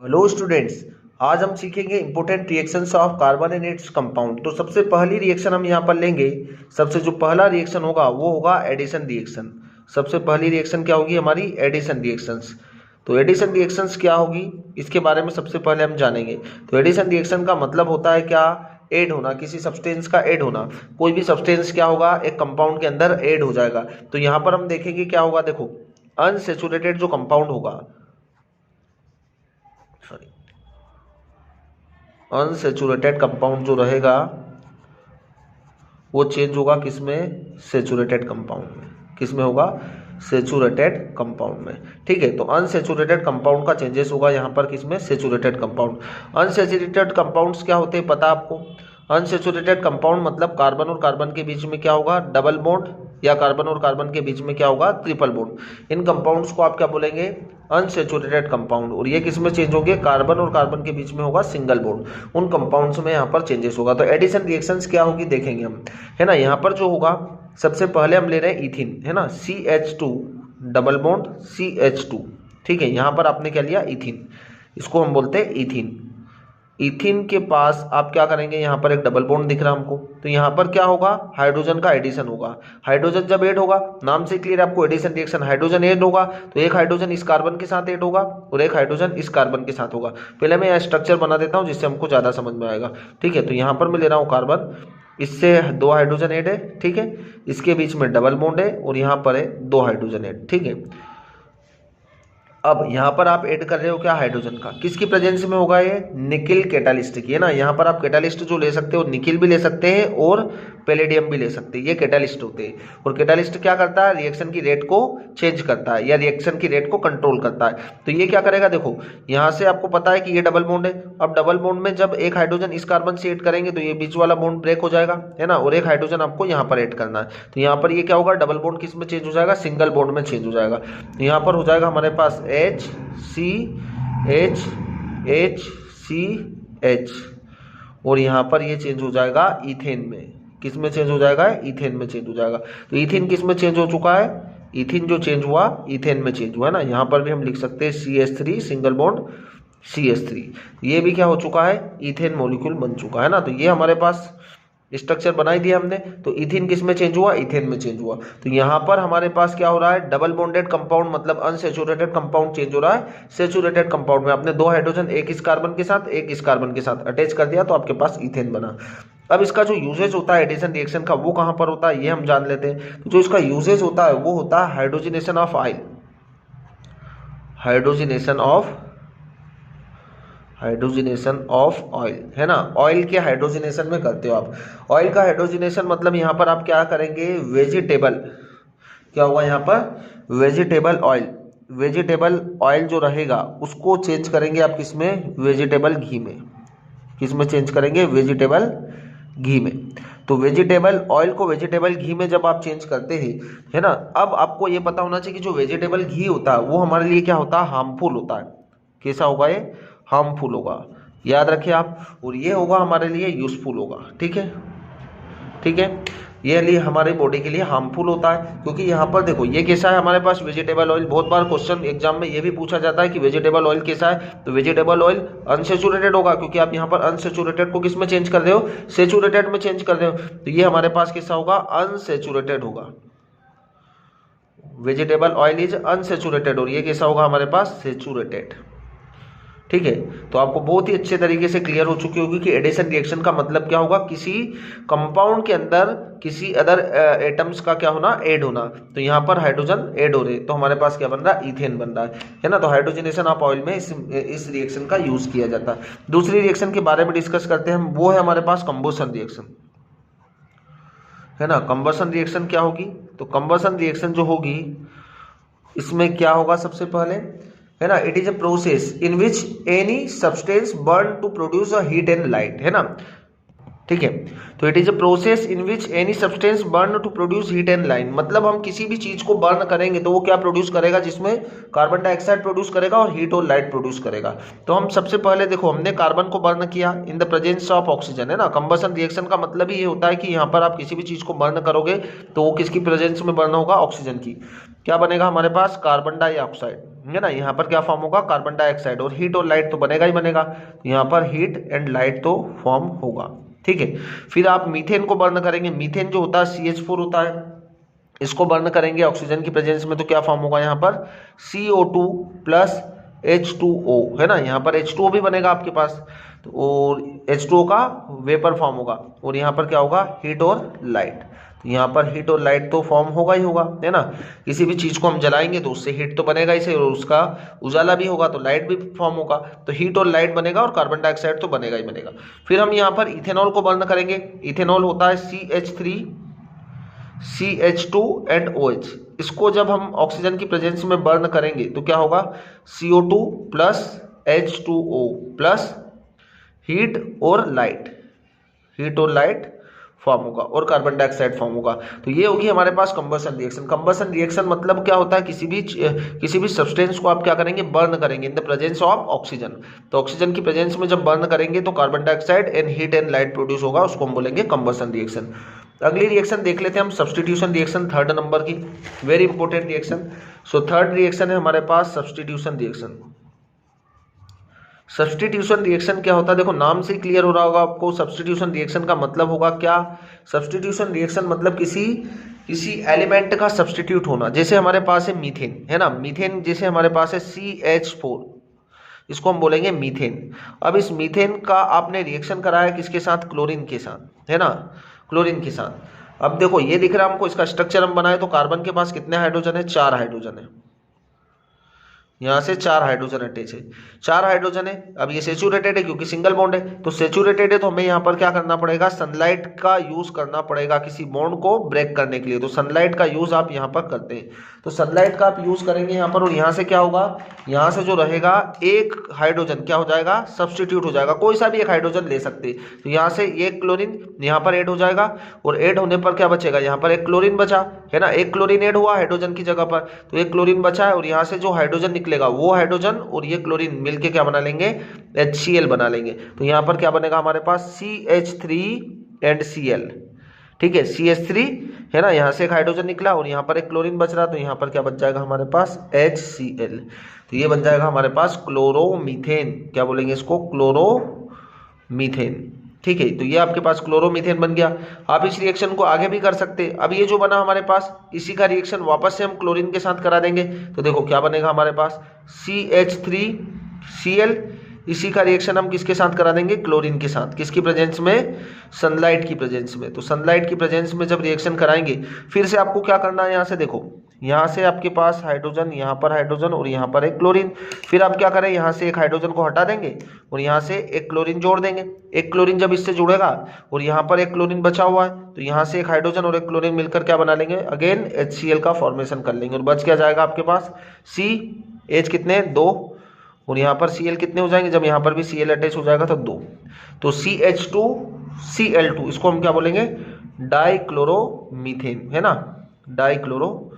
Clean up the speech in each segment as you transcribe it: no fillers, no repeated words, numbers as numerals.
Hello students, आज हम सीखेंगे important reactions of carbon and its compound. तो सबसे पहली रिएक्शन हम यहाँ पर लेंगे। सबसे जो पहला रिएक्शन होगा वो होगा एडिशन रिएक्शन। सबसे पहली रिएक्शन क्या होगी हमारी? Addition reactions. तो एडिशन रिएक्शंस क्या होगी इसके बारे में सबसे पहले हम जानेंगे। तो एडिशन रिएक्शन का मतलब होता है क्या? ऐड होना, किसी सब्सटेंस का ऐड होना। कोई भी सब्सटेंस क्या होगा? एक कंपाउंड के अंदर ऐड हो जाएगा। तो यहाँ पर हम देखेंगे क्या होगा। देखो, अनसैचुरेटेड जो कंपाउंड होगा, सॉरी, अनसैचुरेटेड कंपाउंड जो रहेगा वो चेंज होगा किसमें? सैचुरेटेड कंपाउंड में। किसमें होगा? सैचुरेटेड कंपाउंड में। ठीक है, तो अनसैचुरेटेड कंपाउंड का चेंजेस होगा यहाँ पर किसमें? Saturated compound. अनसैचुरेटेड कंपाउंड्स क्या होते हैं पता आपको? अनसैचुरेटेड कंपाउंड मतलब कार्बन और कार्बन के बीच में क्या होगा? डबल बॉन्ड, या कार्बन और कार्बन के बीच में क्या होगा? Triple bond. इन कंपाउंड्स को आप क्या बोलेंगे? Unsaturated compound. और ये किसमें चेंज होंगे? कार्बन और कार्बन के बीच में होगा सिंगल बॉन्ड। उन कंपाउंड्स में यहाँ पर चेंजेस होगा। तो एडिशन रिएक्शंस क्या होगी देखेंगे हम, है ना। यहाँ पर जो होगा सबसे पहले हम ले रहे हैं इथिन, है ना। CH2 double bond CH2। ठीक है, यहाँ पर आपने क्या लिया? इथिन। इसको हम बोलते हैं इथिन। इथिन के पास आप क्या करेंगे? यहाँ पर एक डबल बॉन्ड दिख रहा है हमको, तो यहाँ पर क्या होगा? हाइड्रोजन का एडिशन होगा। हाइड्रोजन जब ऐड होगा, नाम से क्लियर आपको, एडिशन रिएक्शन, हाइड्रोजन ऐड होगा तो एक हाइड्रोजन इस कार्बन के साथ ऐड होगा और एक हाइड्रोजन इस कार्बन के साथ होगा। पहले मैं यह स्ट्रक्चर बना देता हूँ जिससे हमको ज़्यादा समझ में आएगा। ठीक है, तो यहाँ पर मैं ले रहा हूँ कार्बन, इससे दो हाइड्रोजन ऐड है। ठीक है, इसके बीच में डबल बॉन्ड है और यहाँ पर है दो हाइड्रोजन ऐड। ठीक है, अब यहाँ पर आप ऐड कर रहे हो क्या? हाइड्रोजन का। किसकी प्रेजेंस में होगा ये? निकिल कैटालिस्ट की, है ना। यहाँ पर आप कैटालिस्ट जो ले सकते हो, निकिल भी ले सकते हैं और पैलेडियम भी ले सकते हैं। ये कैटालिस्ट होते हैं। और कैटालिस्ट क्या करता है? रिएक्शन की रेट को चेंज करता है या रिएक्शन की रेट को कंट्रोल करता है। तो ये क्या करेगा? देखो, यहाँ से आपको पता है कि ये डबल बॉन्ड है। अब डबल बॉन्ड में जब एक हाइड्रोजन इस कार्बन से ऐड करेंगे तो ये बीच वाला बॉन्ड ब्रेक हो जाएगा, है ना। और एक हाइड्रोजन आपको यहाँ पर ऐड करना है। तो यहाँ पर ये क्या होगा? डबल बॉन्ड किस में चेंज हो जाएगा? सिंगल बॉन्ड में चेंज हो जाएगा। तो यहाँ पर हो जाएगा हमारे पास HCH और यहाँ पर ये चेंज हो जाएगा इथेन में। किस में चेंज हो जाएगा? इथेन में चेंज हो जाएगा। तो इथेन किस में चेंज हो चुका है? इथेन जो चेंज हुआ इथेन में चेंज हुआ, है ना। यहाँ पर भी हम लिख सकते हैं CH3 सिंगल बॉन्ड CH3। ये भी क्या हो चुका है? इथेन मॉलिक्यूल बन चुका है ना। तो ये हमारे पास स्ट्रक्चर बना ही दिया हमने। तो इथिन किस में चेंज हुआ? इथेन में चेंज हुआ। तो यहाँ पर हमारे पास क्या हो रहा है? डबल बॉन्डेड कंपाउंड मतलब अनसैचुरेटेड कंपाउंड चेंज हो रहा है सैचुरेटेड कंपाउंड में। आपने दो हाइड्रोजन एक इस कार्बन के साथ एक इस कार्बन के साथ अटैच कर दिया तो आपके पास इथेन बना। अब इसका जो यूजेज होता है एडिशन रिएक्शन का वो कहाँ पर होता है ये हम जान लेते हैं। तो जो इसका यूजेज होता है वो होता है hydrogenation of oil. Hydrogenation of oil, है ना। ऑयल के हाइड्रोजनेशन में करते हो आप। ऑयल का हाइड्रोजनेशन मतलब यहाँ पर आप क्या करेंगे? वेजिटेबल, क्या होगा यहाँ पर? Vegetable oil. वेजिटेबल ऑयल जो रहेगा उसको चेंज करेंगे आप किसमें? वेजिटेबल घी में। किस में चेंज करेंगे? वेजिटेबल घी में। तो वेजिटेबल ऑयल को वेजिटेबल घी में जब आप चेंज करते हैं, है ना। अब आपको ये पता होना चाहिए कि जो वेजिटेबल घी होता है वो हमारे लिए क्या होता है? हार्मफुल होता है। कैसा होगा ये? हार्मफुल होगा, याद रखिए आप। और ये होगा हमारे लिए यूजफुल होगा। ठीक है, ठीक है, ये लिए हमारे बॉडी के लिए हार्मफुल होता है। क्योंकि यहाँ पर देखो ये कैसा है हमारे पास? Vegetable oil. बहुत बार क्वेश्चन एग्जाम में ये भी पूछा जाता है कि वेजिटेबल ऑयल कैसा है। तो वेजिटेबल ऑयल अनसेचुरेटेड होगा क्योंकि आप यहाँ पर अनसेचुरेटेड को किस में चेंज कर रहे हो? सेचुरेटेड में चेंज कर रहे हो। तो ये हमारे पास कैसा होगा? अनसेचुरेटेड होगा। वेजिटेबल ऑयल इज अनसेचुरेटेड और ये कैसा होगा हमारे पास? सेचुरेटेड। ठीक है, तो आपको बहुत ही अच्छे तरीके से क्लियर हो चुकी होगी कि एडिशन रिएक्शन का मतलब क्या होगा? किसी कंपाउंड के अंदर किसी अदर एटम्स का क्या होना? ऐड होना। तो यहाँ पर हाइड्रोजन ऐड हो रहे तो हमारे पास क्या बन रहा है? इथेन बन रहा है ना। तो हाइड्रोजनेशन ऑफ ऑयल में इस रिएक्शन का यूज किया जाता है। दूसरी रिएक्शन के बारे में डिस्कस करते हैं हम, वो है हमारे पास कंबशन रिएक्शन, है ना। कंबशन रिएक्शन क्या होगी? तो कंबशन रिएक्शन जो होगी इसमें क्या होगा? सबसे पहले, है ना, it is a process in which any substance burn to produce a heat and light, है ना। ठीक है। तो it is a process in which any substance burn to produce heat and light, मतलब हम किसी भी चीज को बर्न करेंगे तो वो क्या प्रोड्यूस करेगा, जिसमें कार्बन डाइऑक्साइड प्रोड्यूस करेगा और हीट और लाइट प्रोड्यूस करेगा। तो हम सबसे पहले देखो, हमने कार्बन को बर्न किया in the presence of oxygen, है ना। कंबसन रिएक्शन का मतलब ही ये होता है कि यहाँ पर आप किसी भी चीज को बर्न करोगे तो वो किसकी प्रेजेंस में बर्न होगा, ऑक्सीजन की। क्या बनेगा हमारे पास, कार्बन डाइऑक्साइड, है ना। यहाँ पर क्या फॉर्म होगा, कार्बन डाइऑक्साइड, और हीट और लाइट तो बनेगा ही बनेगा। यहाँ पर हीट एंड लाइट तो फॉर्म होगा, ठीक है। फिर आप मीथेन को बर्न करेंगे, मीथेन जो होता है CH4 होता है, इसको बर्न करेंगे ऑक्सीजन की प्रेजेंस में, तो क्या फॉर्म होगा यहाँ पर CO2 प्लस H2O, है ना। यहाँ पर H2O भी बनेगा आपके पास, तो और H2O का वेपर फॉर्म होगा, और यहाँ पर क्या होगा, हीट और लाइट। तो यहाँ पर हीट और लाइट तो फॉर्म होगा ही होगा, है ना। किसी भी चीज को हम जलाएंगे तो उससे हीट तो बनेगा ही से, और उसका उजाला भी होगा तो लाइट भी फॉर्म होगा। तो हीट और लाइट बनेगा और कार्बन डाइऑक्साइड तो बनेगा ही बनेगा। फिर हम यहाँ पर इथेनॉल को बर्न करेंगे। इथेनॉल होता है CH3 CH2 एंड OH। इसको जब हम ऑक्सीजन की प्रेजेंस में बर्न करेंगे तो क्या होगा, CO2 plus H2O plus heat और लाइट, हीट और लाइट फॉर्म होगा और कार्बन डाइऑक्साइड फॉर्म होगा। तो ये होगी हमारे पास कंबसन रिएक्शन। कंबसन रिएक्शन मतलब क्या होता है, किसी भी सब्सटेंस को आप क्या करेंगे, बर्न करेंगे in the presence of oxygen. तो ऑक्सीजन की प्रेजेंस में जब बर्न करेंगे तो carbon dioxide and heat and light produce होगा, उसको हम बोलेंगे कंबसन रिएक्शन। अगली रिएक्शन देख लेते हैं हम, सब्सटीट्यूशन रिएक्शन, थर्ड नंबर की, very important reaction. So third reaction है हमारे पास सब्सटीट्यूशन रिएक्शन। सब्सटीट्यूशन रिएक्शन क्या होता है, देखो नाम से क्लियर हो रहा होगा आपको। सब्सटीट्यूशन रिएक्शन का मतलब होगा क्या, सब्सटीट्यूशन रिएक्शन मतलब किसी एलिमेंट का सब्सटीट्यूट होना। जैसे हमारे पास है मीथेन, है ना, मीथेन जैसे हमारे पास है CH4, इसको हम बोलेंगे मीथेन। अब इस मीथेन का आपने रिएक्शन कराया किसके साथ, क्लोरीन के साथ, है ना, क्लोरीन के साथ। अब देखो ये दिख रहा है हमको, इसका स्ट्रक्चर हम बनाए तो कार्बन के पास कितने हाइड्रोजन है, 4 हाइड्रोजन है। यहाँ से 4 हाइड्रोजन अटैच है, 4 हाइड्रोजन है। अब ये सेचुरेटेड है क्योंकि सिंगल बॉन्ड है, तो सेचुरेटेड है तो हमें यहाँ पर क्या करना पड़ेगा, सनलाइट का यूज करना पड़ेगा किसी बॉन्ड को ब्रेक करने के लिए। तो सनलाइट का यूज आप यहाँ पर करते हैं, तो सनलाइट का आप यूज करेंगे यहाँ पर, और यहाँ से क्या होगा, यहाँ से जो रहेगा एक हाइड्रोजन क्या हो जाएगा, सब्सटीट्यूट हो जाएगा। कोई सा भी एक हाइड्रोजन ले सकते हैं। तो यहाँ से एक क्लोरीन यहाँ पर ऐड हो जाएगा, और ऐड होने पर क्या बचेगा, यहाँ पर एक क्लोरीन बचा, है ना, एक क्लोरीन ऐड हुआ हाइड्रोजन की जगह पर, तो एक क्लोरीन बचा है, और यहाँ से जो हाइड्रोजन निकलेगा वो हाइड्रोजन और ये क्लोरीन मिलके क्या बना लेंगे, HCl बना लेंगे। तो यहाँ पर क्या बनेगा हमारे पास, CH3 एंड Cl, ठीक है, CH3, है ना, यहाँ से एक हाइड्रोजन निकला और यहाँ पर एक क्लोरीन बच रहा, तो यहाँ पर क्या बच जाएगा हमारे पास, HCl। तो ये बन जाएगा हमारे पास क्लोरोमीथेन, क्या बोलेंगे इसको, क्लोरोमीथेन, ठीक है। तो ये आपके पास क्लोरोमीथेन बन गया। आप इस रिएक्शन को आगे भी कर सकते हैं। अब ये जो बना हमारे पास, इसी का रिएक्शन वापस से हम क्लोरीन के साथ करा देंगे, तो देखो क्या बनेगा हमारे पास, CH3Cl। इसी का रिएक्शन हम किसके साथ करा देंगे, क्लोरीन के साथ, किसकी प्रेजेंस में, सनलाइट की प्रेजेंस में। तो सनलाइट की प्रेजेंस में जब रिएक्शन कराएंगे, फिर से आपको क्या करना है, यहाँ से देखो, यहाँ से आपके पास हाइड्रोजन, यहाँ पर हाइड्रोजन और यहाँ पर एक क्लोरीन। फिर आप क्या करें, यहाँ से एक हाइड्रोजन को हटा देंगे और यहाँ से एक क्लोरीन जोड़ देंगे। एक क्लोरीन जब इससे जुड़ेगा और यहाँ पर एक क्लोरीन बचा हुआ है, तो यहाँ से एक हाइड्रोजन और एक क्लोरीन मिलकर क्या बना लेंगे, अगेन HCl का फॉर्मेशन कर लेंगे, और बच क्या जाएगा आपके पास, CH कितने, 2, और यहाँ पर Cl कितने हो जाएंगे, जब यहाँ पर भी Cl अटैच हो जाएगा तो 2, तो CH2Cl2, इसको हम क्या बोलेंगे, डाइक्लोरोमीथेन, है ना, डाइक्लोरोमीथेन।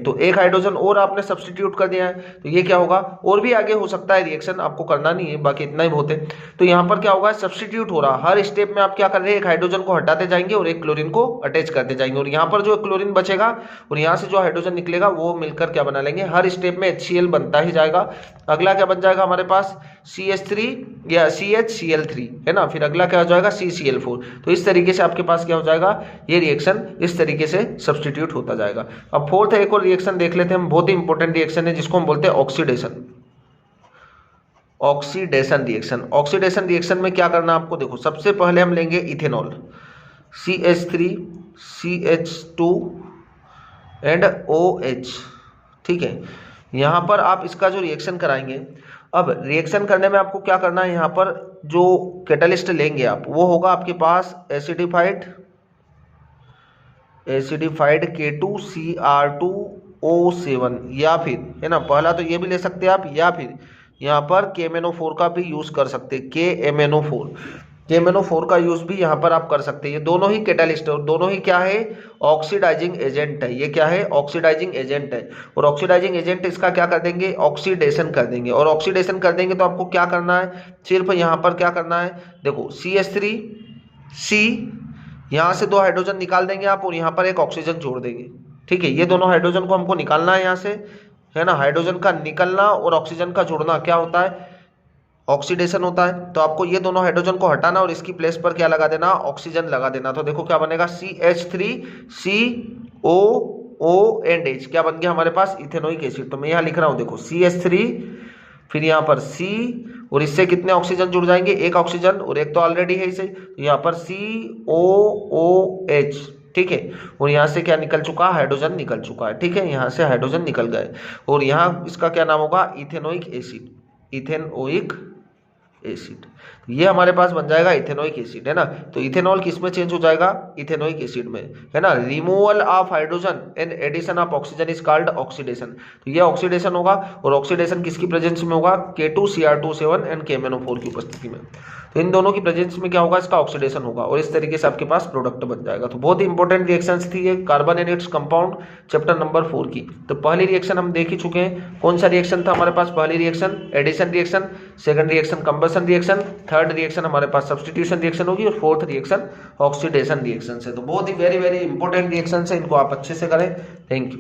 तो एक हाइड्रोजन और आपने सब्स्टिट्यूट कर दिया है, तो ये क्या होगा, और भी आगे हो सकता है रिएक्शन, आपको करना नहीं है, बाकी इतना ही बहुत है। तो यहाँ पर क्या होगा, सब्स्टिट्यूट हो रहा, हर स्टेप में आप क्या कर रहे हैं, एक हाइड्रोजन को हटाते जाएंगे और एक क्लोरीन को अटैच करते जाएंगे, और यहाँ पर जो क्लोरीन बचेगा और यहाँ से जो हाइड्रोजन निकलेगा वो मिलकर क्या बना लेंगे, हर स्टेप में HCl बनता ही जाएगा। अगला क्या बन जाएगा हमारे पास, CH3 या CHCl3, है ना, फिर अगला क्या हो जाएगा, CCl4। तो इस तरीके से आपके पास क्या हो जाएगा, ये रिएक्शन इस तरीके से सब्स्टिट्यूट होता जाएगा। अब फोर्थ एक और रिएक्शन देख लेते हैं हम, बहुत ही इंपॉर्टेंट रिएक्शन है, जिसको हम बोलते हैं oxidation. Oxidation reaction, oxidation reaction में क्या करना आपको, देखो सबसे पहले हम लेंगे ethanol, CH3 CH2 and OH, ठीक है। यहाँ पर आप इसका जो रिएक्शन कराएंगे, अब रिएक्शन करने में आपको क्या करना है, यहाँ पर जो कैटलिस्ट लेंगे आप, वो होगा आपके पास एसिडिफाइड K2Cr2O7, या फिर, है ना, पहला तो ये भी ले सकते हैं आप, या फिर यहाँ पर KMnO4 का भी यूज कर सकते हैं, KMnO4। KMnO4 का यूज भी यहाँ पर आप कर सकते हैं। ये दोनों ही कैटालिस्ट है और दोनों ही क्या है, ऑक्सीडाइजिंग एजेंट है। ये क्या है, ऑक्सीडाइजिंग एजेंट है। और ऑक्सीडाइजिंग एजेंट इसका क्या कर देंगे, ऑक्सीडेशन कर देंगे। और ऑक्सीडेशन कर देंगे तो आपको क्या करना है, सिर्फ यहाँ पर क्या करना है, देखो CH3C, यहाँ से 2 हाइड्रोजन निकाल देंगे आप और यहाँ पर एक ऑक्सीजन जोड़ देंगे। ठीक है, ये दोनों हाइड्रोजन को हमको निकालना है यहाँ से, है ना। हाइड्रोजन का निकलना और ऑक्सीजन का जुड़ना क्या होता है, ऑक्सीडेशन होता है। तो आपको ये दोनों हाइड्रोजन को हटाना और इसकी प्लेस पर क्या लगा देना, ऑक्सीजन लगा देना। तो देखो क्या बनेगा, CH3COO एंड H, क्या बन गया हमारे पास, इथेनोइक एसिड। तो मैं यहाँ लिख रहा हूँ, देखो CH3, फिर यहाँ पर C, और इससे कितने ऑक्सीजन जुड़ जाएंगे, एक ऑक्सीजन, और एक तो ऑलरेडी है इसे, तो यहाँ पर COOH। ठीक है, और यहाँ से क्या निकल चुका, हाइड्रोजन निकल चुका है। ठीक है, यहाँ से हाइड्रोजन निकल गए और यहाँ इसका क्या नाम होगा, इथेनोइक एसिड, इथेनोइक एसिड। ये हमारे पास बन जाएगा इथेनोइक एसिड, है ना। तो इथेनॉल किस में चेंज हो जाएगा, इथेनोइक एसिड में, है ना। Removal of hydrogen and addition of oxygen is called oxidation. तो ये ऑक्सीडेशन होगा और ऑक्सीडेशन किसकी प्रेजेंस में होगा, K2Cr27 एंड KMnO4 की उपस्थिति में। तो इन दोनों की प्रेजेंस में क्या होगा, इसका ऑक्सीडेशन होगा और इस तरीके से आपके पास प्रोडक्ट बन जाएगा। तो बहुत ही इंपॉर्टेंट रिएक्शंस थी ये carbon and its compound chapter number 4 की। तो पहली रिएक्शन हम देख ही चुके हैं, कौन सा रिएक्शन था हमारे पास, पहली reaction addition reaction, second reaction combustion reaction, third reaction हमारे पास सब्स्टिट्यूशन रिएक्शन होगी और फोर्थ रिएक्शन ऑक्सीडेशन रिएक्शन है। तो बहुत ही वेरी वेरी इंपॉर्टेंट रिएक्शन है, इनको आप अच्छे से करें। Thank you.